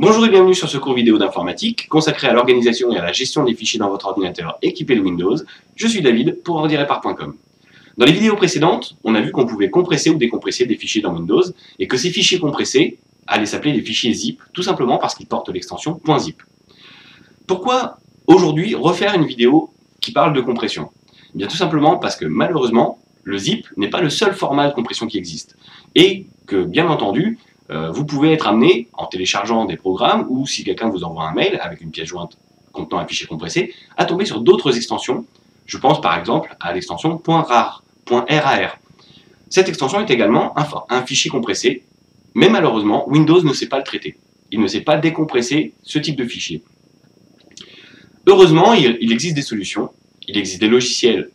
Bonjour et bienvenue sur ce cours vidéo d'informatique consacré à l'organisation et à la gestion des fichiers dans votre ordinateur équipé de Windows. Je suis David pour ordirepar.com. Dans les vidéos précédentes, on a vu qu'on pouvait compresser ou décompresser des fichiers dans Windows et que ces fichiers compressés allaient s'appeler des fichiers zip, tout simplement parce qu'ils portent l'extension .zip. Pourquoi aujourd'hui refaire une vidéo qui parle de compression? Eh bien tout simplement parce que malheureusement, le zip n'est pas le seul format de compression qui existe. Et que bien entendu, vous pouvez être amené, en téléchargeant des programmes, ou si quelqu'un vous envoie un mail avec une pièce jointe contenant un fichier compressé, à tomber sur d'autres extensions. Je pense par exemple à l'extension .rar. Cette extension est également un fichier compressé, mais malheureusement, Windows ne sait pas le traiter. Il ne sait pas décompresser ce type de fichier. Heureusement, il existe des solutions. Il existe des logiciels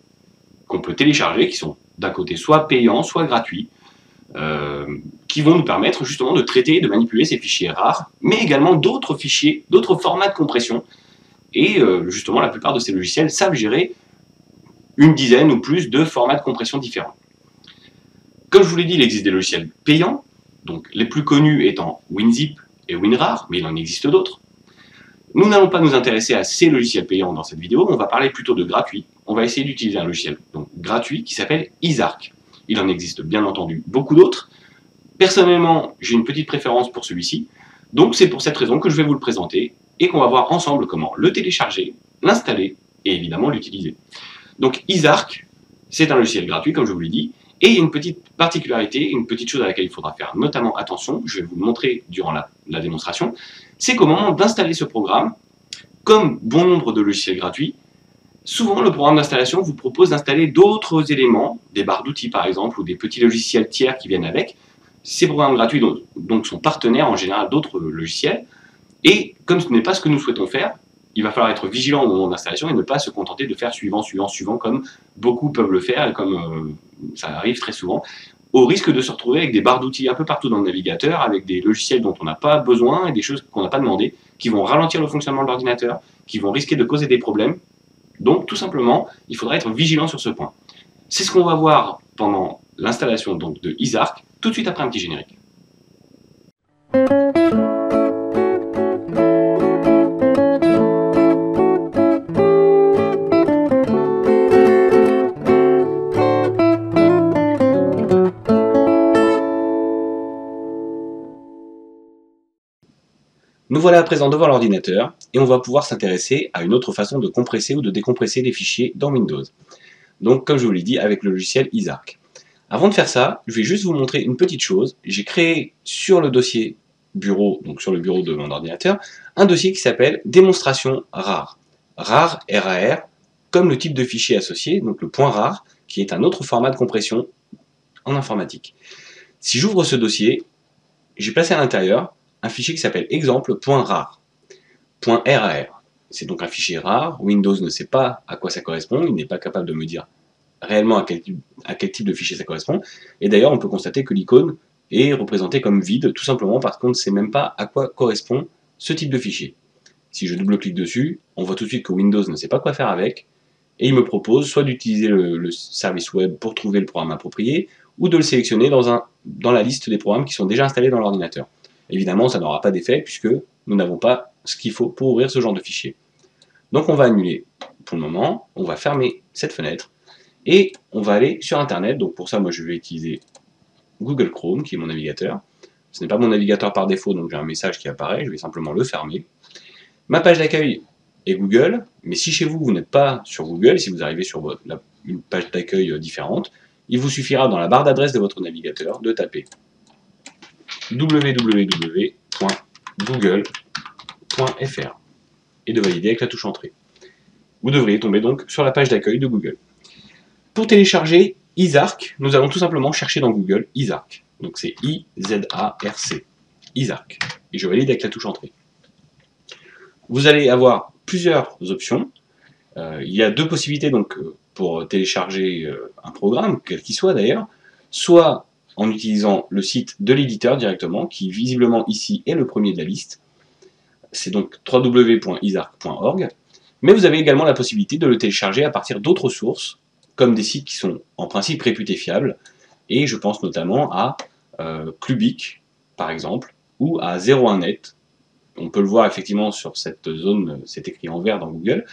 qu'on peut télécharger, qui sont d'un côté soit payants, soit gratuits, qui vont nous permettre justement de traiter et de manipuler ces fichiers rares, mais également d'autres fichiers, d'autres formats de compression. Et justement, la plupart de ces logiciels savent gérer une dizaine ou plus de formats de compression différents. Comme je vous l'ai dit, il existe des logiciels payants, donc les plus connus étant WinZip et WinRAR, mais il en existe d'autres. Nous n'allons pas nous intéresser à ces logiciels payants dans cette vidéo, on va parler plutôt de gratuits. On va essayer d'utiliser un logiciel donc, gratuit qui s'appelle Isarc. Il en existe bien entendu beaucoup d'autres. Personnellement, j'ai une petite préférence pour celui-ci, donc c'est pour cette raison que je vais vous le présenter et qu'on va voir ensemble comment le télécharger, l'installer et évidemment l'utiliser. Donc Isarc, c'est un logiciel gratuit comme je vous l'ai dit, et il y a une petite particularité, une petite chose à laquelle il faudra faire notamment attention, je vais vous le montrer durant la démonstration, c'est qu'au moment d'installer ce programme, comme bon nombre de logiciels gratuits, souvent le programme d'installation vous propose d'installer d'autres éléments, des barres d'outils par exemple, ou des petits logiciels tiers qui viennent avec. Ces programmes gratuits donc sont partenaires en général d'autres logiciels, et comme ce n'est pas ce que nous souhaitons faire, il va falloir être vigilant au moment d'installation et ne pas se contenter de faire suivant, comme beaucoup peuvent le faire et comme ça arrive très souvent, au risque de se retrouver avec des barres d'outils un peu partout dans le navigateur, avec des logiciels dont on n'a pas besoin et des choses qu'on n'a pas demandé, qui vont ralentir le fonctionnement de l'ordinateur, qui vont risquer de causer des problèmes. Donc tout simplement, il faudra être vigilant sur ce point. C'est ce qu'on va voir pendant l'installation de Isarc, tout de suite après un petit générique. Nous voilà à présent devant l'ordinateur et on va pouvoir s'intéresser à une autre façon de compresser ou de décompresser les fichiers dans Windows. Donc comme je vous l'ai dit avec le logiciel Isarc. Avant de faire ça, je vais juste vous montrer une petite chose. J'ai créé sur le dossier bureau, donc sur le bureau de mon ordinateur, un dossier qui s'appelle démonstration rar. Rar, RAR, comme le type de fichier associé, donc le .rar, qui est un autre format de compression en informatique. Si j'ouvre ce dossier, j'ai placé à l'intérieur un fichier qui s'appelle exemple.rar. .rar. C'est donc un fichier rare, Windows ne sait pas à quoi ça correspond, il n'est pas capable de me dire réellement à quel type de fichier ça correspond, et d'ailleurs on peut constater que l'icône est représentée comme vide, tout simplement parce qu'on ne sait même pas à quoi correspond ce type de fichier. Si je double-clique dessus, on voit tout de suite que Windows ne sait pas quoi faire avec, et il me propose soit d'utiliser le service web pour trouver le programme approprié, ou de le sélectionner dans la liste des programmes qui sont déjà installés dans l'ordinateur. Évidemment, ça n'aura pas d'effet puisque nous n'avons pas ce qu'il faut pour ouvrir ce genre de fichier. Donc on va annuler pour le moment, on va fermer cette fenêtre et on va aller sur Internet. Donc pour ça, moi je vais utiliser Google Chrome qui est mon navigateur. Ce n'est pas mon navigateur par défaut, donc j'ai un message qui apparaît, je vais simplement le fermer. Ma page d'accueil est Google, mais si chez vous, vous n'êtes pas sur Google, si vous arrivez sur une page d'accueil différente, il vous suffira dans la barre d'adresse de votre navigateur de taper www.google.fr et de valider avec la touche entrée. Vous devriez tomber donc sur la page d'accueil de Google. Pour télécharger Isarc, nous allons tout simplement chercher dans Google Isarc. Donc c'est I-Z-A-R-C. Isarc. Et je valide avec la touche entrée. Vous allez avoir plusieurs options. Il y a deux possibilités donc, pour télécharger un programme, quel qu'il soit d'ailleurs, soit en utilisant le site de l'éditeur directement, qui visiblement ici est le premier de la liste. C'est donc www.isarc.org. Mais vous avez également la possibilité de le télécharger à partir d'autres sources, comme des sites qui sont en principe réputés fiables, et je pense notamment à Clubic, par exemple, ou à 01net, on peut le voir effectivement sur cette zone, c'est écrit en vert dans Google,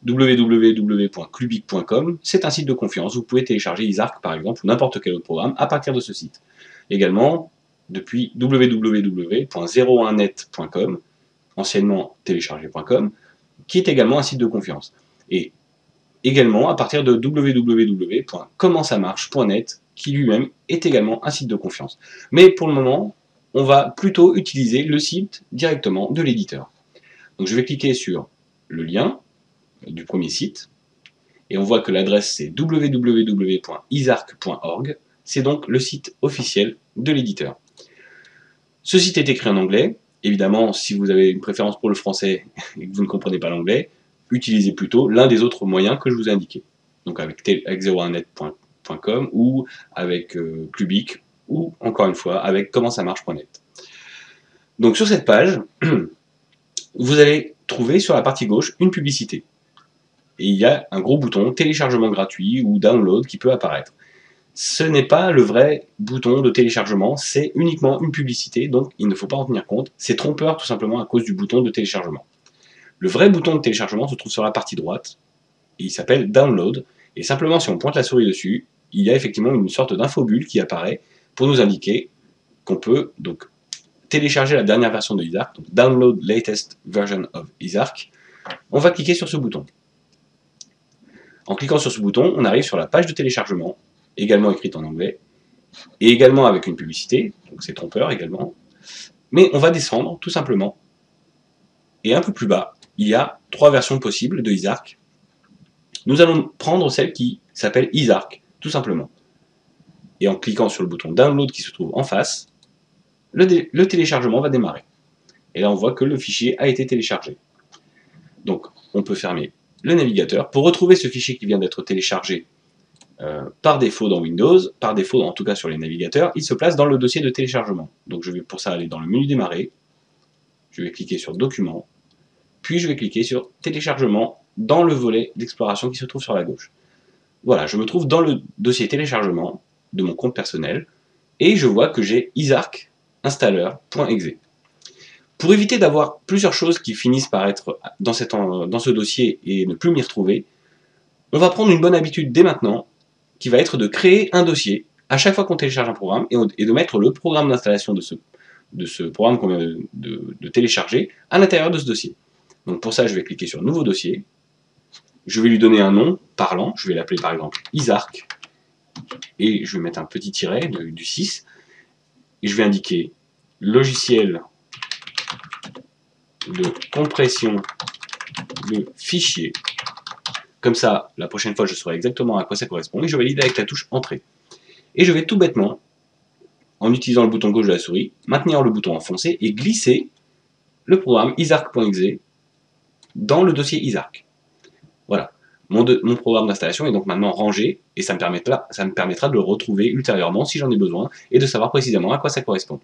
www.clubic.com, c'est un site de confiance, vous pouvez télécharger Isarc par exemple, ou n'importe quel autre programme à partir de ce site. Également, depuis www.01net.com, anciennement télécharger.com, qui est également un site de confiance. Et également à partir de www.commentsamarche.net, qui lui-même est également un site de confiance. Mais pour le moment, on va plutôt utiliser le site directement de l'éditeur. Donc je vais cliquer sur le lien du premier site, et on voit que l'adresse c'est www.isarc.org, c'est donc le site officiel de l'éditeur. Ce site est écrit en anglais, évidemment si vous avez une préférence pour le français et que vous ne comprenez pas l'anglais, utilisez plutôt l'un des autres moyens que je vous ai indiqués, donc avec 01net.com ou avec Clubic, ou encore une fois avec commentsamarche.net. Donc sur cette page, vous allez trouver sur la partie gauche une publicité. Et il y a un gros bouton téléchargement gratuit ou download qui peut apparaître. Ce n'est pas le vrai bouton de téléchargement, c'est uniquement une publicité, donc il ne faut pas en tenir compte. C'est trompeur tout simplement à cause du bouton de téléchargement. Le vrai bouton de téléchargement se trouve sur la partie droite, et il s'appelle download, et simplement si on pointe la souris dessus, il y a effectivement une sorte d'infobulle qui apparaît pour nous indiquer qu'on peut donc télécharger la dernière version de Isarc, donc download latest version of Isarc. On va cliquer sur ce bouton. En cliquant sur ce bouton, on arrive sur la page de téléchargement, également écrite en anglais, et également avec une publicité, donc c'est trompeur également. Mais on va descendre, tout simplement, et un peu plus bas, il y a 3 versions possibles de Isarc. Nous allons prendre celle qui s'appelle Isarc, tout simplement. Et en cliquant sur le bouton Download qui se trouve en face, le téléchargement va démarrer. Et là, on voit que le fichier a été téléchargé. Donc, on peut fermer le navigateur. Pour retrouver ce fichier qui vient d'être téléchargé par défaut dans Windows, par défaut en tout cas sur les navigateurs, il se place dans le dossier de téléchargement. Donc je vais pour ça aller dans le menu démarrer, je vais cliquer sur Documents, puis je vais cliquer sur Téléchargement dans le volet d'exploration qui se trouve sur la gauche. Voilà, je me trouve dans le dossier téléchargement de mon compte personnel, et je vois que j'ai Isarc installeur.exe. Pour éviter d'avoir plusieurs choses qui finissent par être dans ce dossier et ne plus m'y retrouver, on va prendre une bonne habitude dès maintenant, qui va être de créer un dossier à chaque fois qu'on télécharge un programme, et de mettre le programme d'installation de ce programme qu'on vient de télécharger à l'intérieur de ce dossier. Donc pour ça, je vais cliquer sur Nouveau dossier, je vais lui donner un nom parlant, je vais l'appeler par exemple Isarc, et je vais mettre un petit tiret du 6, et je vais indiquer logiciel de compression de fichiers. Comme ça, la prochaine fois, je saurai exactement à quoi ça correspond, et je valide avec la touche Entrée. Et je vais tout bêtement, en utilisant le bouton gauche de la souris, maintenir le bouton enfoncé et glisser le programme isarc.exe dans le dossier Isarc. Voilà, mon programme d'installation est donc maintenant rangé, et ça me permettra de le retrouver ultérieurement si j'en ai besoin, et de savoir précisément à quoi ça correspond.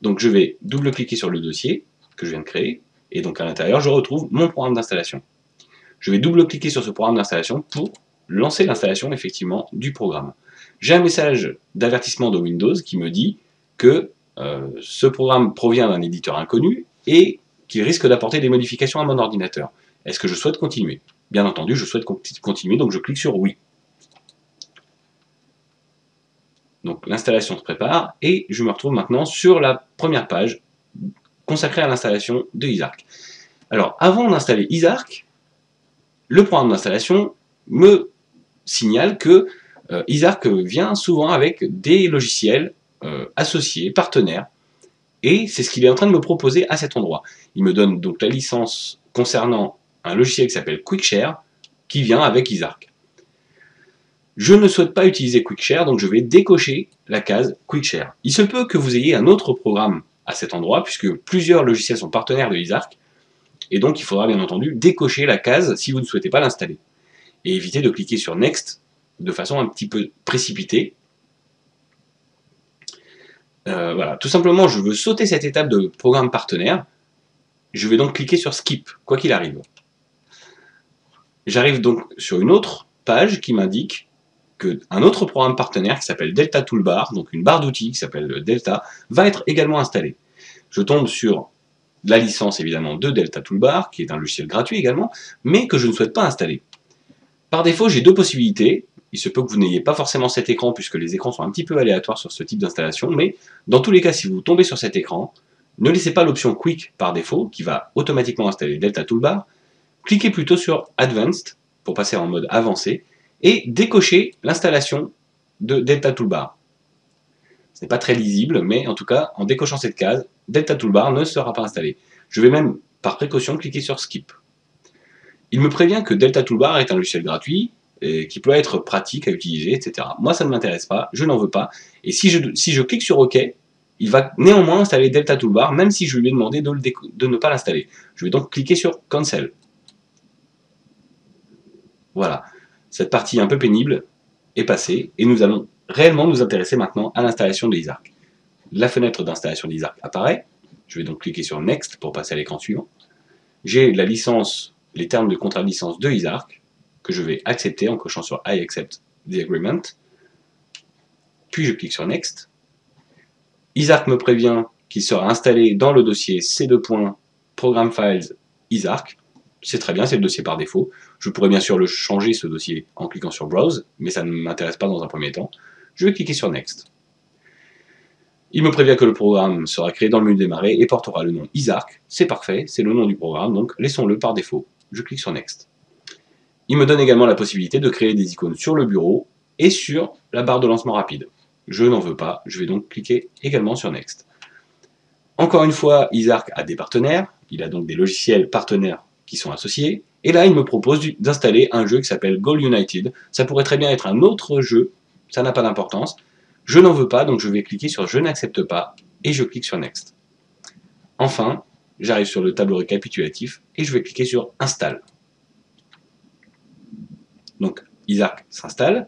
Donc je vais double-cliquer sur le dossier que je viens de créer, et donc à l'intérieur, je retrouve mon programme d'installation. Je vais double-cliquer sur ce programme d'installation pour lancer l'installation effectivement du programme. J'ai un message d'avertissement de Windows qui me dit que ce programme provient d'un éditeur inconnu et qu'il risque d'apporter des modifications à mon ordinateur. Est-ce que je souhaite continuer? Bien entendu, je souhaite continuer, donc je clique sur oui. Donc l'installation se prépare et je me retrouve maintenant sur la première page consacrée à l'installation de Isarc. Alors, avant d'installer Isarc, le programme d'installation me signale que Isarc vient souvent avec des logiciels associés, partenaires, et c'est ce qu'il est en train de me proposer à cet endroit. Il me donne donc la licence concernant un logiciel qui s'appelle Quickshare, qui vient avec Isarc. Je ne souhaite pas utiliser Quickshare, donc je vais décocher la case Quickshare. Il se peut que vous ayez un autre programme à cet endroit, puisque plusieurs logiciels sont partenaires de Isarc, et donc il faudra bien entendu décocher la case si vous ne souhaitez pas l'installer. Et éviter de cliquer sur Next de façon un petit peu précipitée. Voilà, tout simplement je veux sauter cette étape de programme partenaire, je vais donc cliquer sur Skip, quoi qu'il arrive. J'arrive donc sur une autre page qui m'indique qu'un autre programme partenaire qui s'appelle Delta Toolbar, donc une barre d'outils qui s'appelle Delta, va être également installé. Je tombe sur la licence évidemment de Delta Toolbar, qui est un logiciel gratuit également, mais que je ne souhaite pas installer. Par défaut, j'ai deux possibilités. Il se peut que vous n'ayez pas forcément cet écran, puisque les écrans sont un petit peu aléatoires sur ce type d'installation, mais dans tous les cas, si vous tombez sur cet écran, ne laissez pas l'option Quick par défaut, qui va automatiquement installer Delta Toolbar. Cliquez plutôt sur Advanced, pour passer en mode avancé, et décochez l'installation de Delta Toolbar. Ce n'est pas très lisible, mais en tout cas, en décochant cette case, Delta Toolbar ne sera pas installé. Je vais même, par précaution, cliquer sur Skip. Il me prévient que Delta Toolbar est un logiciel gratuit, et qui peut être pratique à utiliser, etc. Moi, ça ne m'intéresse pas, je n'en veux pas, et si je clique sur OK, il va néanmoins installer Delta Toolbar, même si je lui ai demandé de ne pas l'installer. Je vais donc cliquer sur Cancel. Voilà, cette partie un peu pénible est passée, et nous allons réellement nous intéresser maintenant à l'installation de Isarc. La fenêtre d'installation d'Isarc apparaît, je vais donc cliquer sur Next pour passer à l'écran suivant. J'ai la licence, les termes de contrat de licence de Isarc, que je vais accepter en cochant sur I accept the agreement, puis je clique sur Next. Isarc me prévient qu'il sera installé dans le dossier C2. Program Files Isarc. C'est très bien, c'est le dossier par défaut. Je pourrais bien sûr le changer, ce dossier, en cliquant sur Browse, mais ça ne m'intéresse pas dans un premier temps. Je vais cliquer sur Next. Il me prévient que le programme sera créé dans le menu démarrer et portera le nom Isarc. C'est parfait, c'est le nom du programme, donc laissons-le par défaut. Je clique sur Next. Il me donne également la possibilité de créer des icônes sur le bureau et sur la barre de lancement rapide. Je n'en veux pas, je vais donc cliquer également sur Next. Encore une fois, Isarc a des partenaires, il a donc des logiciels partenaires qui sont associés, et là il me propose d'installer un jeu qui s'appelle Goal United. Ça pourrait très bien être un autre jeu, ça n'a pas d'importance. Je n'en veux pas, donc je vais cliquer sur Je n'accepte pas, et je clique sur Next. Enfin, j'arrive sur le tableau récapitulatif, et je vais cliquer sur Install. Donc Isarc s'installe,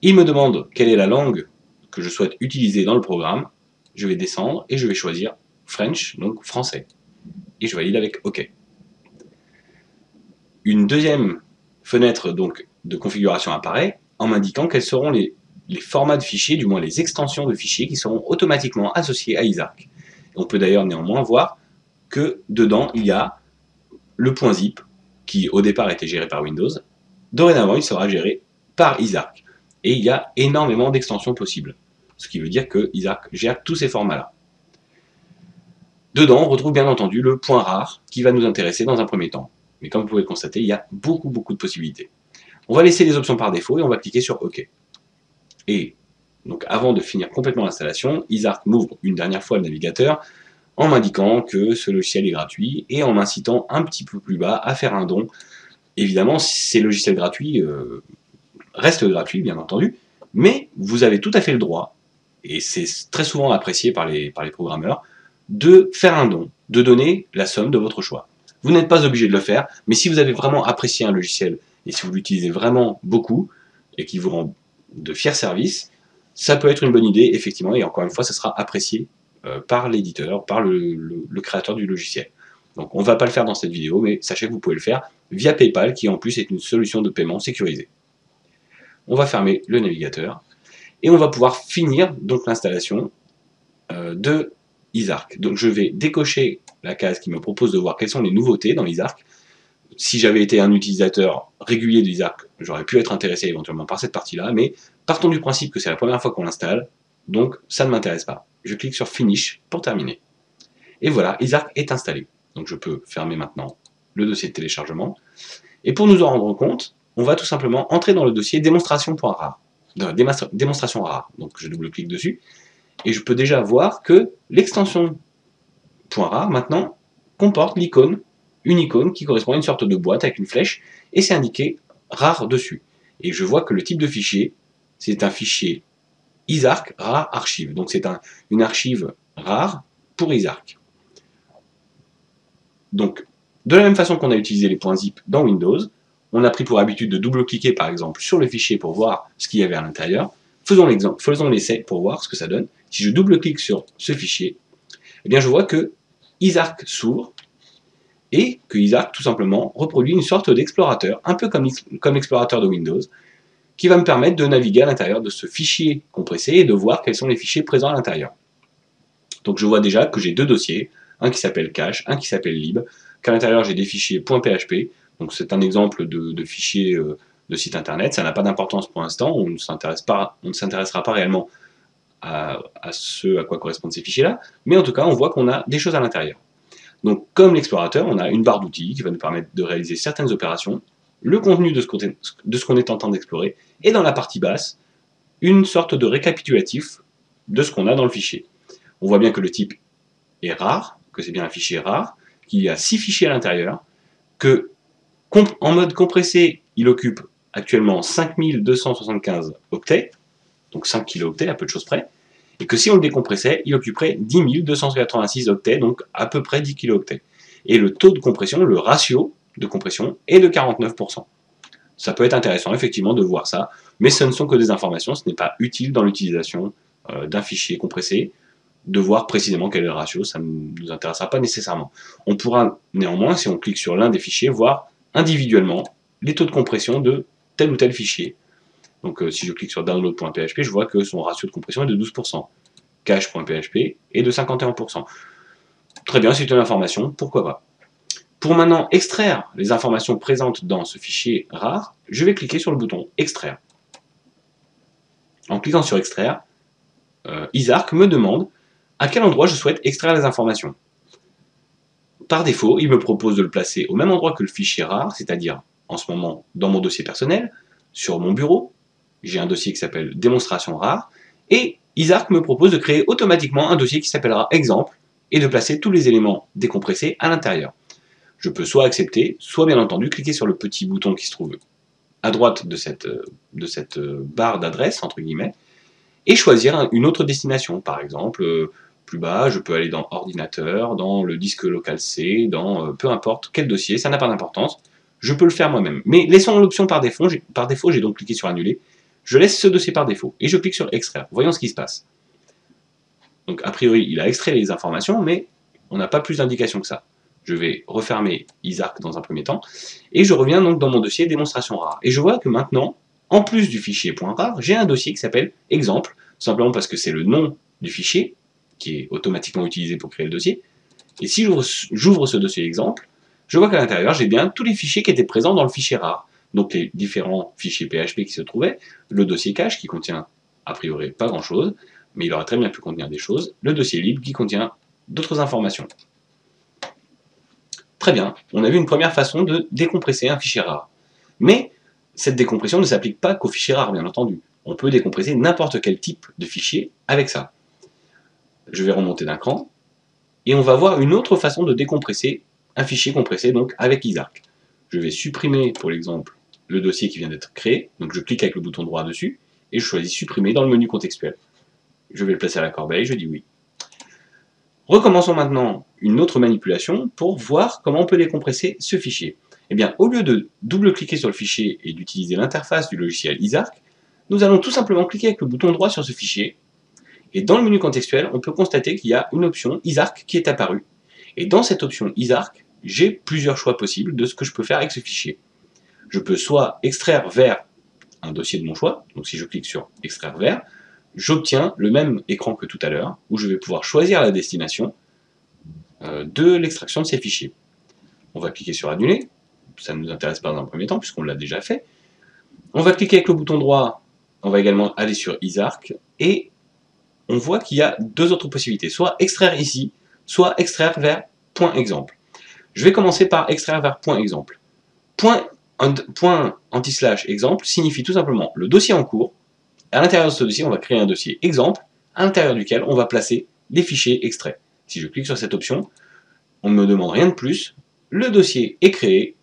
il me demande quelle est la langue que je souhaite utiliser dans le programme. Je vais descendre, et je vais choisir French, donc français. Et je valide avec OK. Une deuxième fenêtre donc, de configuration apparaît en m'indiquant quels seront les formats de fichiers, du moins les extensions de fichiers qui seront automatiquement associés à Isarc. On peut d'ailleurs néanmoins voir que dedans il y a le .zip qui au départ était géré par Windows. Dorénavant il sera géré par Isarc. Et il y a énormément d'extensions possibles. Ce qui veut dire que Isarc gère tous ces formats-là. Dedans, on retrouve bien entendu le point rare qui va nous intéresser dans un premier temps. Mais comme vous pouvez le constater, il y a beaucoup de possibilités. On va laisser les options par défaut et on va cliquer sur OK. Et donc avant de finir complètement l'installation, Isarc m'ouvre une dernière fois le navigateur en m'indiquant que ce logiciel est gratuit et en m'incitant un petit peu plus bas à faire un don. Évidemment, ces logiciels gratuits restent gratuits, bien entendu, mais vous avez tout à fait le droit, et c'est très souvent apprécié par les programmeurs, de faire un don, de donner la somme de votre choix. Vous n'êtes pas obligé de le faire, mais si vous avez vraiment apprécié un logiciel, et si vous l'utilisez vraiment beaucoup, et qu'il vous rend de fiers services, ça peut être une bonne idée, effectivement, et encore une fois, ça sera apprécié par l'éditeur, par le créateur du logiciel. Donc on ne va pas le faire dans cette vidéo, mais sachez que vous pouvez le faire via PayPal, qui en plus est une solution de paiement sécurisée. On va fermer le navigateur, et on va pouvoir finir donc l'installation de Isarc. Donc je vais décocher la case qui me propose de voir quelles sont les nouveautés dans Isarc. Si j'avais été un utilisateur régulier d'Isarc, j'aurais pu être intéressé éventuellement par cette partie-là, mais partons du principe que c'est la première fois qu'on l'installe, donc ça ne m'intéresse pas. Je clique sur Finish pour terminer. Et voilà, Isarc est installé. Donc je peux fermer maintenant le dossier de téléchargement. Et pour nous en rendre compte, on va tout simplement entrer dans le dossier démonstration.rar. Démonstration rare. Donc je double-clique dessus. Et je peux déjà voir que l'extension .rar maintenant comporte l'icône, une icône qui correspond à une sorte de boîte avec une flèche, et c'est indiqué rare dessus. Et je vois que le type de fichier, c'est un fichier Isarc rar archive. Donc c'est une archive rare pour Isarc. Donc, de la même façon qu'on a utilisé les .zip dans Windows, on a pris pour habitude de double-cliquer par exemple sur le fichier pour voir ce qu'il y avait à l'intérieur. Faisons l'essai pour voir ce que ça donne. Si je double-clique sur ce fichier, eh bien je vois que Isarc s'ouvre et que Isarc tout simplement reproduit une sorte d'explorateur, un peu comme l'explorateur de Windows, qui va me permettre de naviguer à l'intérieur de ce fichier compressé et de voir quels sont les fichiers présents à l'intérieur. Donc je vois déjà que j'ai deux dossiers, un qui s'appelle cache, un qui s'appelle lib, qu'à l'intérieur j'ai des fichiers .php, donc c'est un exemple de fichier de site internet, ça n'a pas d'importance pour l'instant, on ne s'intéressera pas réellement à ce à quoi correspondent ces fichiers-là, mais en tout cas on voit qu'on a des choses à l'intérieur. Donc comme l'explorateur, on a une barre d'outils qui va nous permettre de réaliser certaines opérations, le contenu de ce qu'on est en train d'explorer, et dans la partie basse, une sorte de récapitulatif de ce qu'on a dans le fichier. On voit bien que le type est rare, que c'est bien un fichier rare, qu'il y a 6 fichiers à l'intérieur, que en mode compressé, il occupe actuellement 5275 octets, donc 5 kilooctets à peu de choses près, et que si on le décompressait, il occuperait 10 286 octets, donc à peu près 10 kilooctets. Et le taux de compression, le ratio de compression, est de 49%. Ça peut être intéressant effectivement de voir ça, mais ce ne sont que des informations, ce n'est pas utile dans l'utilisation d'un fichier compressé, de voir précisément quel est le ratio, ça ne nous intéressera pas nécessairement. On pourra néanmoins, si on clique sur l'un des fichiers, voir individuellement les taux de compression de tel ou tel fichier. Donc si je clique sur download.php, je vois que son ratio de compression est de 12%. Cache.php est de 51%. Très bien, c'est une information, pourquoi pas. Pour maintenant extraire les informations présentes dans ce fichier rare, je vais cliquer sur le bouton extraire. En cliquant sur extraire, Isarc me demande à quel endroit je souhaite extraire les informations. Par défaut, il me propose de le placer au même endroit que le fichier rare, c'est-à-dire en ce moment dans mon dossier personnel, sur mon bureau. J'ai un dossier qui s'appelle démonstration rare, et Isarc me propose de créer automatiquement un dossier qui s'appellera exemple, et de placer tous les éléments décompressés à l'intérieur. Je peux soit accepter, soit bien entendu cliquer sur le petit bouton qui se trouve à droite de cette barre d'adresse, entre guillemets, et choisir une autre destination. Par exemple, plus bas, je peux aller dans ordinateur, dans le disque local C, dans peu importe quel dossier, ça n'a pas d'importance, je peux le faire moi-même. Mais laissons l'option par défaut, j'ai donc cliqué sur annuler, je laisse ce dossier par défaut, et je clique sur extraire. Voyons ce qui se passe. Donc a priori, il a extrait les informations, mais on n'a pas plus d'indications que ça. Je vais refermer Isarc dans un premier temps, et je reviens donc dans mon dossier démonstration rare. Et je vois que maintenant, en plus du fichier .rare, j'ai un dossier qui s'appelle exemple, simplement parce que c'est le nom du fichier, qui est automatiquement utilisé pour créer le dossier. Et si j'ouvre ce dossier exemple, je vois qu'à l'intérieur, j'ai bien tous les fichiers qui étaient présents dans le fichier rare. Donc les différents fichiers PHP qui se trouvaient, le dossier cache qui contient a priori pas grand chose, mais il aurait très bien pu contenir des choses, le dossier lib qui contient d'autres informations. Très bien, on a vu une première façon de décompresser un fichier rare. Mais cette décompression ne s'applique pas qu'aux fichiers rares, bien entendu. On peut décompresser n'importe quel type de fichier avec ça. Je vais remonter d'un cran, et on va voir une autre façon de décompresser un fichier compressé donc avec Isarc. Je vais supprimer pour l'exemple le dossier qui vient d'être créé, donc je clique avec le bouton droit dessus, et je choisis supprimer dans le menu contextuel. Je vais le placer à la corbeille, je dis oui. Recommençons maintenant une autre manipulation pour voir comment on peut décompresser ce fichier. Eh bien, au lieu de double-cliquer sur le fichier et d'utiliser l'interface du logiciel Isarc, nous allons tout simplement cliquer avec le bouton droit sur ce fichier, et dans le menu contextuel, on peut constater qu'il y a une option Isarc qui est apparue. Et dans cette option Isarc, j'ai plusieurs choix possibles de ce que je peux faire avec ce fichier. Je peux soit extraire vers un dossier de mon choix, donc si je clique sur extraire vers, j'obtiens le même écran que tout à l'heure, où je vais pouvoir choisir la destination de l'extraction de ces fichiers. On va cliquer sur annuler, ça ne nous intéresse pas dans un premier temps, puisqu'on l'a déjà fait. On va cliquer avec le bouton droit, on va également aller sur Isarc, et on voit qu'il y a deux autres possibilités, soit extraire ici, soit extraire vers .exemple. Je vais commencer par extraire vers .exemple. Point anti-slash exemple signifie tout simplement le dossier en cours. À l'intérieur de ce dossier, on va créer un dossier exemple, à l'intérieur duquel on va placer les fichiers extraits. Si je clique sur cette option, on ne me demande rien de plus, le dossier est créé,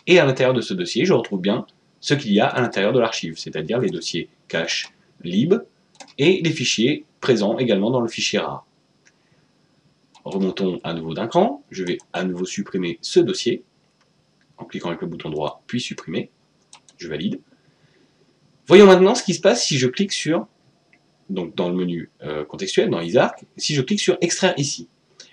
et à l'intérieur de ce dossier, je retrouve bien ce qu'il y a à l'intérieur de l'archive, c'est-à-dire les dossiers cache, lib, et les fichiers présents également dans le fichier rare. Remontons à nouveau d'un cran, je vais à nouveau supprimer ce dossier, en cliquant avec le bouton droit, puis supprimer, je valide. Voyons maintenant ce qui se passe si je clique sur, donc dans le menu contextuel, dans Isarc, si je clique sur extraire ici.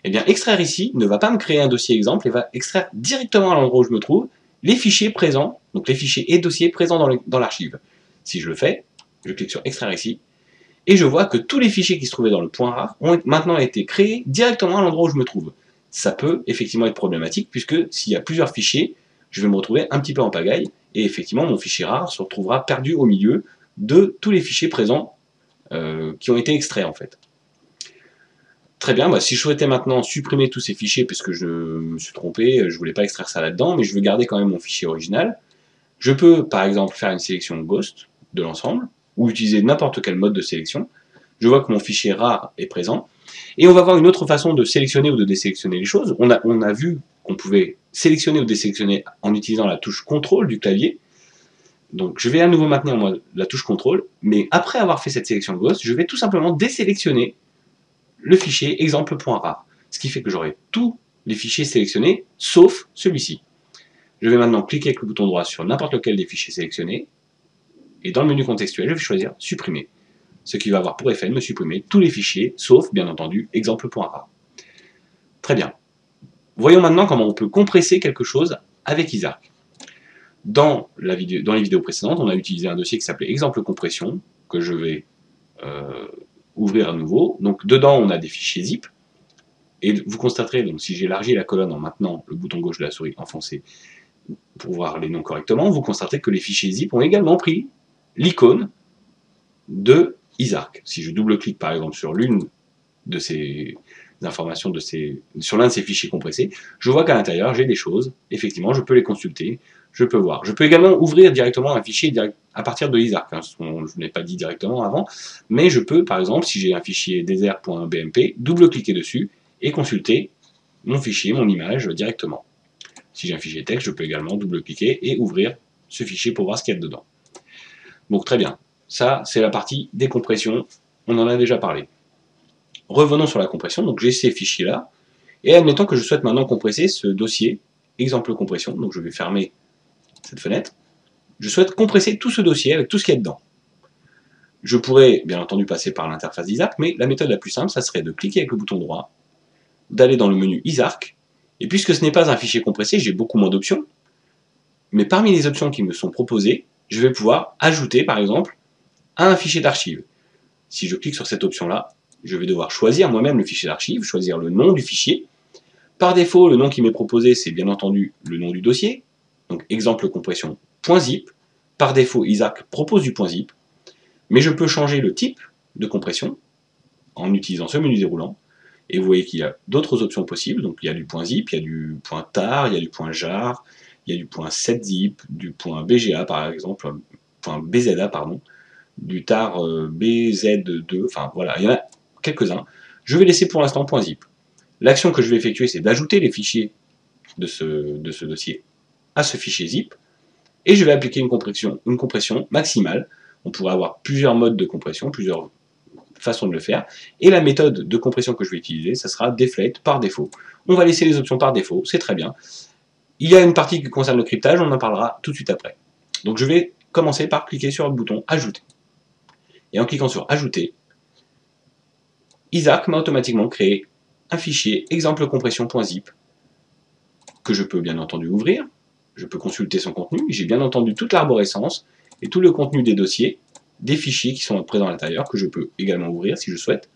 Eh bien, extraire ici ne va pas me créer un dossier exemple, et va extraire directement à l'endroit où je me trouve les fichiers présents, donc les fichiers et dossiers présents dans l'archive. Si je le fais, je clique sur extraire ici, et je vois que tous les fichiers qui se trouvaient dans le point rare ont maintenant été créés directement à l'endroit où je me trouve. ça peut effectivement être problématique, puisque s'il y a plusieurs fichiers, je vais me retrouver un petit peu en pagaille, et effectivement mon fichier rare se retrouvera perdu au milieu de tous les fichiers présents qui ont été extraits en fait. Très bien, bah, si je souhaitais maintenant supprimer tous ces fichiers, puisque je me suis trompé, je ne voulais pas extraire ça là-dedans, mais je veux garder quand même mon fichier original, je peux par exemple faire une sélection ghost de l'ensemble, ou utiliser n'importe quel mode de sélection. Je vois que mon fichier rare est présent, et on va voir une autre façon de sélectionner ou de désélectionner les choses. On a vu qu'on pouvait sélectionner ou désélectionner en utilisant la touche CTRL du clavier. Donc je vais à nouveau maintenir moi, la touche CTRL, mais après avoir fait cette sélection ghost, je vais tout simplement désélectionner le fichier exemple.rar. Ce qui fait que j'aurai tous les fichiers sélectionnés, sauf celui-ci. Je vais maintenant cliquer avec le bouton droit sur n'importe lequel des fichiers sélectionnés, et dans le menu contextuel, je vais choisir supprimer. Ce qui va avoir pour effet de me supprimer tous les fichiers, sauf, bien entendu, exemple.rar. Très bien. Voyons maintenant comment on peut compresser quelque chose avec Isarc. Dans les vidéos précédentes, on a utilisé un dossier qui s'appelait exemple compression, que je vais ouvrir à nouveau. Donc dedans, on a des fichiers zip. Et vous constaterez, donc si j'élargis la colonne en maintenant le bouton gauche de la souris enfoncé pour voir les noms correctement, vous constaterez que les fichiers zip ont également pris l'icône de Isarc. Si je double-clique par exemple sur l'une de ces informations, sur l'un de ces fichiers compressés, je vois qu'à l'intérieur j'ai des choses, effectivement je peux les consulter, je peux voir. Je peux également ouvrir directement un fichier à partir de Isarc, hein, je ne l'ai pas dit directement avant, mais je peux par exemple, si j'ai un fichier desert.bmp, double-cliquer dessus et consulter mon fichier, mon image directement. Si j'ai un fichier texte, je peux également double-cliquer et ouvrir ce fichier pour voir ce qu'il y a dedans. Donc très bien, ça c'est la partie décompression, on en a déjà parlé. Revenons sur la compression, donc j'ai ces fichiers-là, et admettons que je souhaite maintenant compresser ce dossier, exemple compression, donc je vais fermer cette fenêtre, je souhaite compresser tout ce dossier avec tout ce qu'il y a dedans. Je pourrais bien entendu passer par l'interface d'Isarc, mais la méthode la plus simple, ça serait de cliquer avec le bouton droit, d'aller dans le menu Isarc, et puisque ce n'est pas un fichier compressé, j'ai beaucoup moins d'options, mais parmi les options qui me sont proposées, je vais pouvoir ajouter par exemple un fichier d'archive. Si je clique sur cette option-là, je vais devoir choisir moi-même le fichier d'archive, choisir le nom du fichier. Par défaut, le nom qui m'est proposé, c'est bien entendu le nom du dossier, donc exemple compression.zip. Par défaut, Isarc propose du .zip, mais je peux changer le type de compression en utilisant ce menu déroulant. Et vous voyez qu'il y a d'autres options possibles, donc il y a du .zip, il y a du .tar, il y a du .jar, il y a du .7zip, du .bga par exemple, .bza pardon, du tar bz2, enfin voilà, il y en a quelques-uns. Je vais laisser pour l'instant .zip. L'action que je vais effectuer, c'est d'ajouter les fichiers de ce dossier à ce fichier zip, et je vais appliquer une compression maximale. On pourrait avoir plusieurs modes de compression, plusieurs façon de le faire, et la méthode de compression que je vais utiliser, ça sera deflate par défaut. On va laisser les options par défaut, c'est très bien. Il y a une partie qui concerne le cryptage, on en parlera tout de suite après. Donc je vais commencer par cliquer sur le bouton ajouter. Et en cliquant sur ajouter, Isarc m'a automatiquement créé un fichier exemple compression.zip que je peux bien entendu ouvrir, je peux consulter son contenu, j'ai bien entendu toute l'arborescence et tout le contenu des dossiers, des fichiers qui sont présents à l'intérieur, que je peux également ouvrir si je souhaite.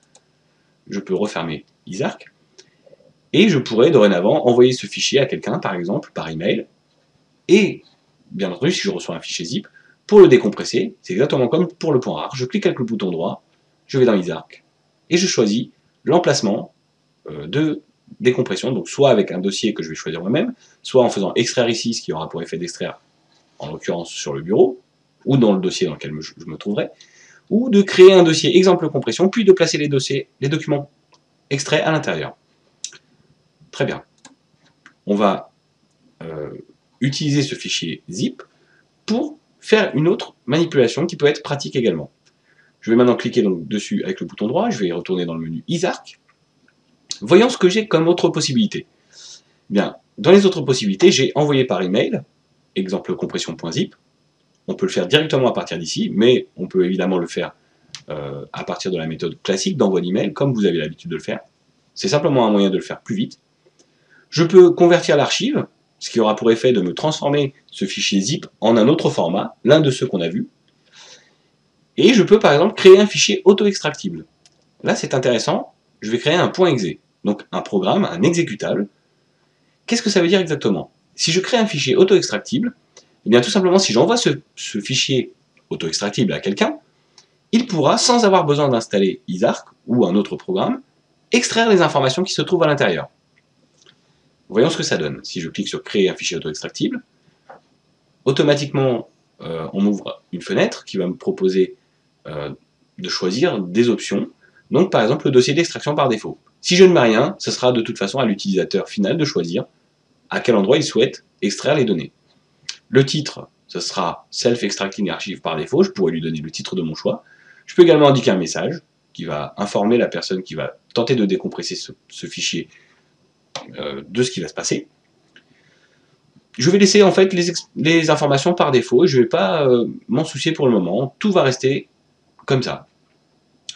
Je peux refermer Isarc. Et je pourrais dorénavant envoyer ce fichier à quelqu'un, par exemple, par email. Et, bien entendu, si je reçois un fichier zip, pour le décompresser, c'est exactement comme pour le .rar. Je clique avec le bouton droit, je vais dans Isarc, et je choisis l'emplacement de décompression, donc soit avec un dossier que je vais choisir moi-même, soit en faisant extraire ici, ce qui aura pour effet d'extraire, en l'occurrence sur le bureau, ou dans le dossier dans lequel je me trouverai, ou de créer un dossier exemple compression, puis de placer les documents extraits à l'intérieur. Très bien. On va utiliser ce fichier zip pour faire une autre manipulation qui peut être pratique également. Je vais maintenant cliquer donc dessus avec le bouton droit, je vais y retourner dans le menu Isarc. Voyons ce que j'ai comme autre possibilité. Bien, dans les autres possibilités, j'ai envoyé par email, exemple compression.zip. On peut le faire directement à partir d'ici, mais on peut évidemment le faire à partir de la méthode classique d'envoi d'email, comme vous avez l'habitude de le faire. C'est simplement un moyen de le faire plus vite. Je peux convertir l'archive, ce qui aura pour effet de me transformer ce fichier zip en un autre format, l'un de ceux qu'on a vus. Et je peux par exemple créer un fichier auto-extractible. Là c'est intéressant, je vais créer un .exe. donc un programme, un exécutable. Qu'est-ce que ça veut dire exactement? Si je crée un fichier auto-extractible, eh bien tout simplement si j'envoie ce fichier auto-extractible à quelqu'un, il pourra, sans avoir besoin d'installer Isarc ou un autre programme, extraire les informations qui se trouvent à l'intérieur. Voyons ce que ça donne. Si je clique sur créer un fichier auto-extractible, automatiquement on m'ouvre une fenêtre qui va me proposer de choisir des options. Donc par exemple le dossier d'extraction par défaut. Si je ne mets rien, ce sera de toute façon à l'utilisateur final de choisir à quel endroit il souhaite extraire les données. Le titre, ce sera Self-Extracting Archive par défaut, je pourrais lui donner le titre de mon choix. Je peux également indiquer un message qui va informer la personne qui va tenter de décompresser ce fichier de ce qui va se passer. Je vais laisser en fait les informations par défaut et je ne vais pas m'en soucier pour le moment, tout va rester comme ça.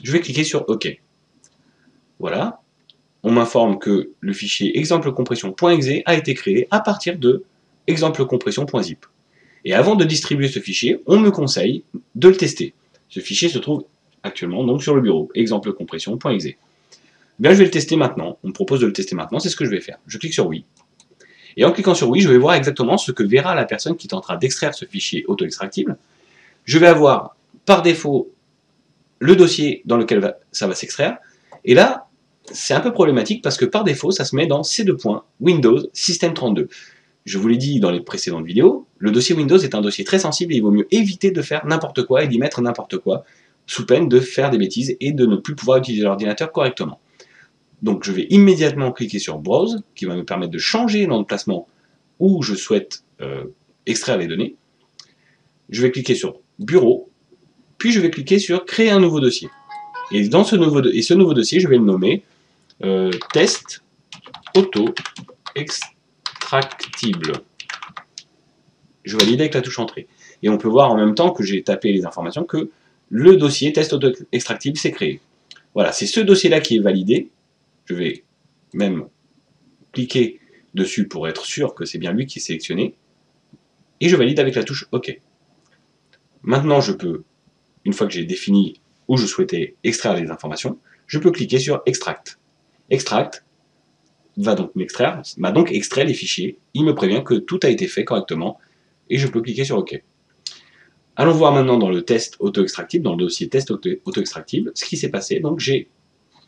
Je vais cliquer sur OK. Voilà, on m'informe que le fichier exemplecompression.exe a été créé à partir de exemplecompression.zip. Et avant de distribuer ce fichier, on me conseille de le tester. Ce fichier se trouve actuellement donc sur le bureau, exemplecompression.exe. Bien, je vais le tester maintenant. On me propose de le tester maintenant, c'est ce que je vais faire. Je clique sur oui. Et en cliquant sur oui, je vais voir exactement ce que verra la personne qui tentera d'extraire ce fichier auto-extractible. Je vais avoir par défaut le dossier dans lequel ça va s'extraire. Et là, c'est un peu problématique parce que par défaut, ça se met dans C2. Windows System 32. Je vous l'ai dit dans les précédentes vidéos, le dossier Windows est un dossier très sensible et il vaut mieux éviter de faire n'importe quoi et d'y mettre n'importe quoi, sous peine de faire des bêtises et de ne plus pouvoir utiliser l'ordinateur correctement. Donc je vais immédiatement cliquer sur Browse, qui va me permettre de changer l'emplacement où je souhaite extraire les données. Je vais cliquer sur Bureau, puis je vais cliquer sur Créer un nouveau dossier. Et dans ce nouveau dossier, je vais le nommer Test auto-extractible. Je valide avec la touche Entrée. Et on peut voir en même temps que j'ai tapé les informations que le dossier Test auto-extractible s'est créé. Voilà, c'est ce dossier-là qui est validé. Je vais même cliquer dessus pour être sûr que c'est bien lui qui est sélectionné. Et je valide avec la touche OK. Maintenant, je peux, une fois que j'ai défini où je souhaitais extraire les informations, je peux cliquer sur Extract. Extract m'a donc extrait les fichiers. Il me prévient que tout a été fait correctement et je peux cliquer sur OK. Allons voir maintenant dans le test auto-extractible, dans le dossier test auto-extractible, ce qui s'est passé. Donc j'ai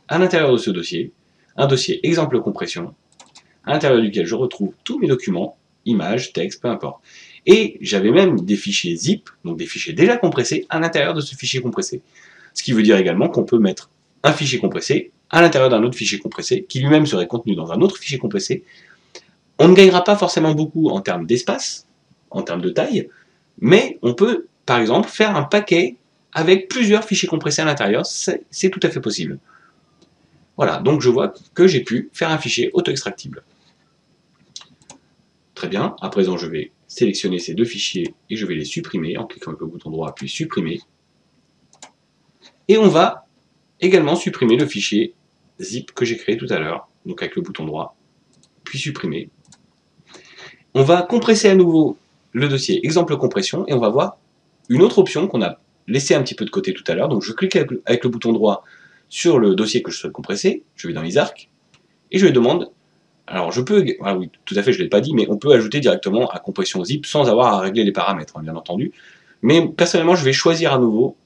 à l'intérieur de ce dossier un dossier exemple compression, à l'intérieur duquel je retrouve tous mes documents, images, textes, peu importe. Et j'avais même des fichiers zip, donc des fichiers déjà compressés, à l'intérieur de ce fichier compressé. Ce qui veut dire également qu'on peut mettre un fichier compressé à l'intérieur d'un autre fichier compressé, qui lui-même serait contenu dans un autre fichier compressé. On ne gagnera pas forcément beaucoup en termes d'espace, en termes de taille, mais on peut, par exemple, faire un paquet avec plusieurs fichiers compressés à l'intérieur, c'est tout à fait possible. Voilà, donc je vois que j'ai pu faire un fichier auto-extractible. Très bien, à présent je vais sélectionner ces deux fichiers et je vais les supprimer en cliquant avec le bouton droit puis supprimer. Et on va également supprimer le fichier zip que j'ai créé tout à l'heure, donc avec le bouton droit, puis supprimer. On va compresser à nouveau le dossier exemple compression et on va voir une autre option qu'on a laissé un petit peu de côté tout à l'heure. Donc je clique avec le bouton droit sur le dossier que je souhaite compresser, je vais dans Isarc, et je lui demande, alors je peux, ah oui, tout à fait, je ne l'ai pas dit, mais on peut ajouter directement à compression zip sans avoir à régler les paramètres, hein, bien entendu. Mais personnellement, je vais choisir à nouveau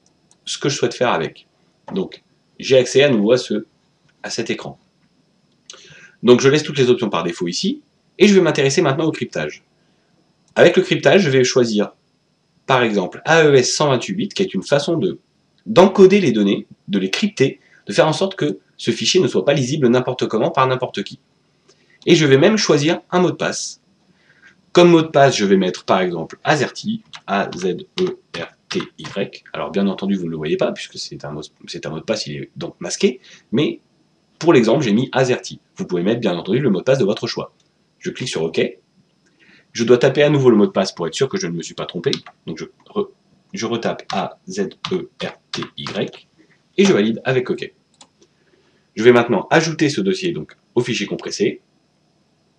ce que je souhaite faire avec. Donc, j'ai accès à nouveau à cet écran. Donc je laisse toutes les options par défaut ici, et je vais m'intéresser maintenant au cryptage. Avec le cryptage, je vais choisir, par exemple, AES 128 qui est une façon d'encoder les données, de les crypter, de faire en sorte que ce fichier ne soit pas lisible n'importe comment par n'importe qui. Et je vais même choisir un mot de passe. Comme mot de passe, je vais mettre par exemple AZERTY, A-Z-E-R-T-Y. Alors bien entendu, vous ne le voyez pas, puisque c'est un mot de passe, il est donc masqué. Mais pour l'exemple, j'ai mis AZERTY. Vous pouvez mettre bien entendu le mot de passe de votre choix. Je clique sur OK. Je dois taper à nouveau le mot de passe pour être sûr que je ne me suis pas trompé. Donc je retape A-Z-E-R-T-Y et je valide avec OK. Je vais maintenant ajouter ce dossier donc au fichier compressé.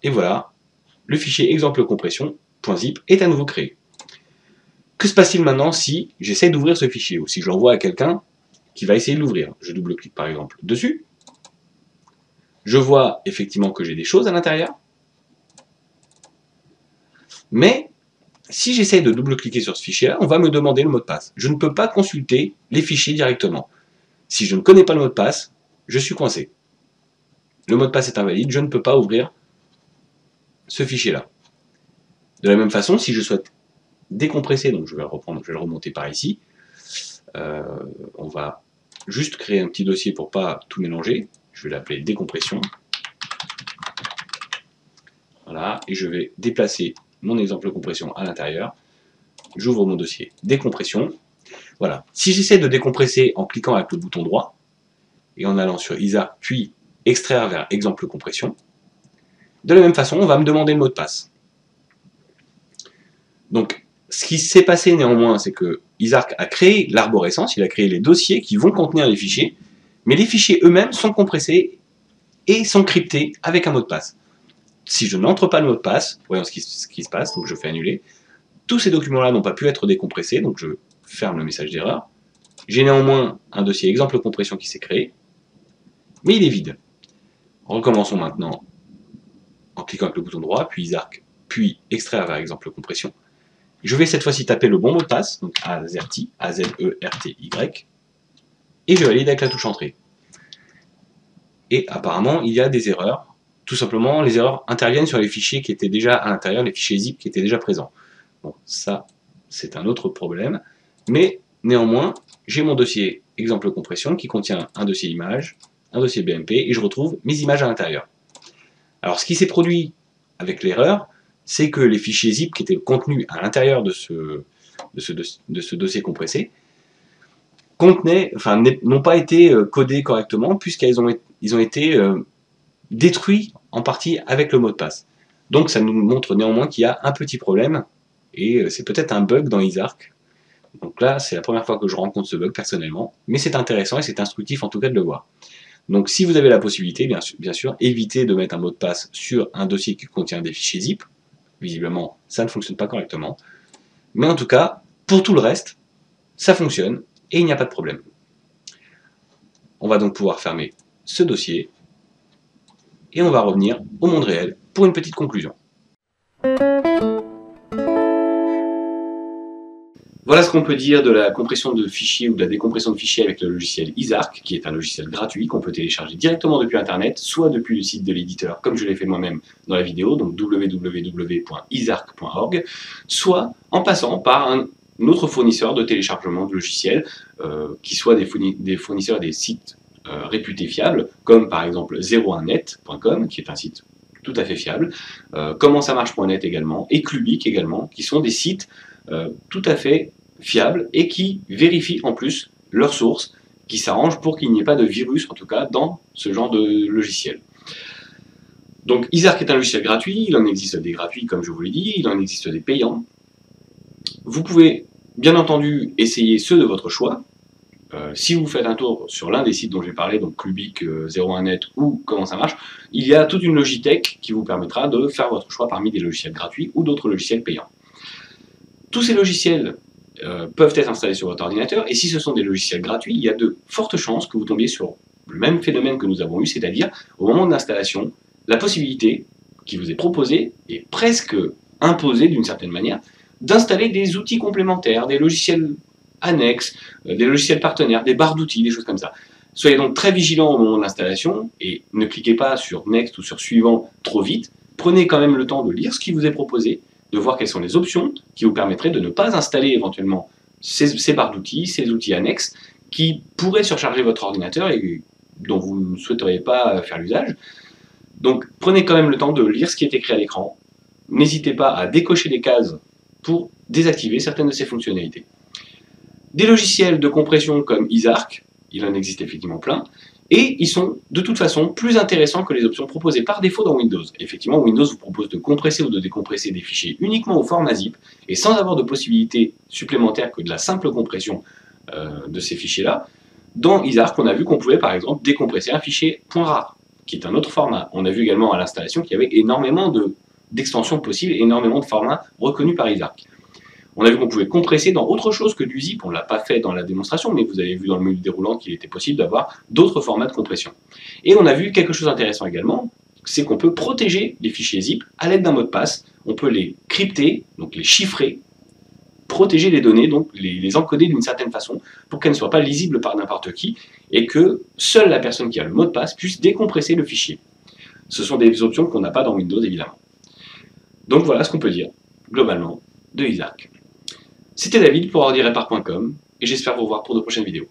Et voilà, le fichier exemple compression.zip est à nouveau créé. Que se passe-t-il maintenant si j'essaie d'ouvrir ce fichier ou si je l'envoie à quelqu'un qui va essayer de l'ouvrir? Je double-clique par exemple dessus. Je vois effectivement que j'ai des choses à l'intérieur, mais si j'essaie de double-cliquer sur ce fichier-là, on va me demander le mot de passe. Je ne peux pas consulter les fichiers directement. Si je ne connais pas le mot de passe, je suis coincé. Le mot de passe est invalide, je ne peux pas ouvrir ce fichier-là. De la même façon, si je souhaite décompresser, donc je vais le remonter par ici, on va juste créer un petit dossier pour ne pas tout mélanger. Je vais l'appeler décompression. Voilà, et je vais déplacer mon exemple de compression à l'intérieur. J'ouvre mon dossier décompression. Voilà. Si j'essaie de décompresser en cliquant avec le bouton droit et en allant sur ISA, puis extraire vers exemple compression, de la même façon, on va me demander le mot de passe. Donc, ce qui s'est passé néanmoins, c'est que Isarc a créé l'arborescence, il a créé les dossiers qui vont contenir les fichiers, mais les fichiers eux-mêmes sont compressés et sont cryptés avec un mot de passe. Si je n'entre pas le mot de passe, voyons ce qui se passe, donc je fais annuler. Tous ces documents-là n'ont pas pu être décompressés, donc je ferme le message d'erreur. J'ai néanmoins un dossier exemple compression qui s'est créé, mais il est vide. Recommençons maintenant en cliquant avec le bouton droit, puis Isarc, puis extraire vers exemple compression. Je vais cette fois-ci taper le bon mot de passe, donc AZERTY, A-Z-E-R-T-Y, et je valide avec la touche entrée. Et apparemment, il y a des erreurs. Tout simplement, les erreurs interviennent sur les fichiers qui étaient déjà à l'intérieur, les fichiers zip qui étaient déjà présents. Bon, ça, c'est un autre problème. Mais néanmoins, j'ai mon dossier exemple compression qui contient un dossier image, un dossier BMP, et je retrouve mes images à l'intérieur. Alors, ce qui s'est produit avec l'erreur, c'est que les fichiers zip qui étaient contenus à l'intérieur de ce dossier compressé n'ont pas été codés correctement puisqu'ils ont été détruits en partie avec le mot de passe. Donc ça nous montre néanmoins qu'il y a un petit problème et c'est peut-être un bug dans Isarc. Donc là, c'est la première fois que je rencontre ce bug personnellement, mais c'est intéressant et c'est instructif en tout cas de le voir. Donc si vous avez la possibilité, bien sûr, évitez de mettre un mot de passe sur un dossier qui contient des fichiers zip. Visiblement, ça ne fonctionne pas correctement. Mais en tout cas, pour tout le reste, ça fonctionne et il n'y a pas de problème. On va donc pouvoir fermer ce dossier et on va revenir au monde réel pour une petite conclusion. Voilà ce qu'on peut dire de la compression de fichiers ou de la décompression de fichiers avec le logiciel Isarc, qui est un logiciel gratuit qu'on peut télécharger directement depuis Internet, soit depuis le site de l'éditeur, comme je l'ai fait moi-même dans la vidéo, donc www.isarc.org, soit en passant par un autre fournisseur de téléchargement de logiciels, qui soit des fournisseurs des sites réputés fiables, comme par exemple 01net.com, qui est un site tout à fait fiable, commentsamarche.net également, et Clubic également, qui sont des sites tout à fait fiables et qui vérifient en plus leurs sources, qui s'arrangent pour qu'il n'y ait pas de virus, en tout cas, dans ce genre de logiciel. Donc Isarc est un logiciel gratuit, il en existe des gratuits comme je vous l'ai dit, il en existe des payants. Vous pouvez bien entendu essayer ceux de votre choix. Si vous faites un tour sur l'un des sites dont j'ai parlé, donc Clubic, 01net ou Comment ça marche, il y a toute une logitech qui vous permettra de faire votre choix parmi des logiciels gratuits ou d'autres logiciels payants. Tous ces logiciels peuvent être installés sur votre ordinateur, et si ce sont des logiciels gratuits, il y a de fortes chances que vous tombiez sur le même phénomène que nous avons eu, c'est-à-dire, au moment de l'installation, la possibilité qui vous est proposée, et presque imposée d'une certaine manière, d'installer des outils complémentaires, des logiciels annexes, des logiciels partenaires, des barres d'outils, des choses comme ça. Soyez donc très vigilants au moment de l'installation, et ne cliquez pas sur Next ou sur Suivant trop vite. Prenez quand même le temps de lire ce qui vous est proposé, de voir quelles sont les options qui vous permettraient de ne pas installer éventuellement ces barres d'outils, ces outils annexes, qui pourraient surcharger votre ordinateur et dont vous ne souhaiteriez pas faire l'usage. Donc prenez quand même le temps de lire ce qui est écrit à l'écran. N'hésitez pas à décocher des cases pour désactiver certaines de ces fonctionnalités. Des logiciels de compression comme Isarc, il en existe effectivement plein, et ils sont de toute façon plus intéressants que les options proposées par défaut dans Windows. Effectivement, Windows vous propose de compresser ou de décompresser des fichiers uniquement au format zip, et sans avoir de possibilité supplémentaire que de la simple compression de ces fichiers-là. Dans Isarc, on a vu qu'on pouvait par exemple décompresser un fichier .rar, qui est un autre format. On a vu également à l'installation qu'il y avait énormément d'extensions possibles, énormément de formats reconnus par Isarc. On a vu qu'on pouvait compresser dans autre chose que du zip, on ne l'a pas fait dans la démonstration, mais vous avez vu dans le menu déroulant qu'il était possible d'avoir d'autres formats de compression. Et on a vu quelque chose d'intéressant également, c'est qu'on peut protéger les fichiers zip à l'aide d'un mot de passe, on peut les crypter, donc les chiffrer, protéger les données, donc les encoder d'une certaine façon, pour qu'elles ne soient pas lisibles par n'importe qui, et que seule la personne qui a le mot de passe puisse décompresser le fichier. Ce sont des options qu'on n'a pas dans Windows, évidemment. Donc voilà ce qu'on peut dire, globalement, de Isarc. C'était David pour ordirepar.com, et j'espère vous revoir pour de prochaines vidéos.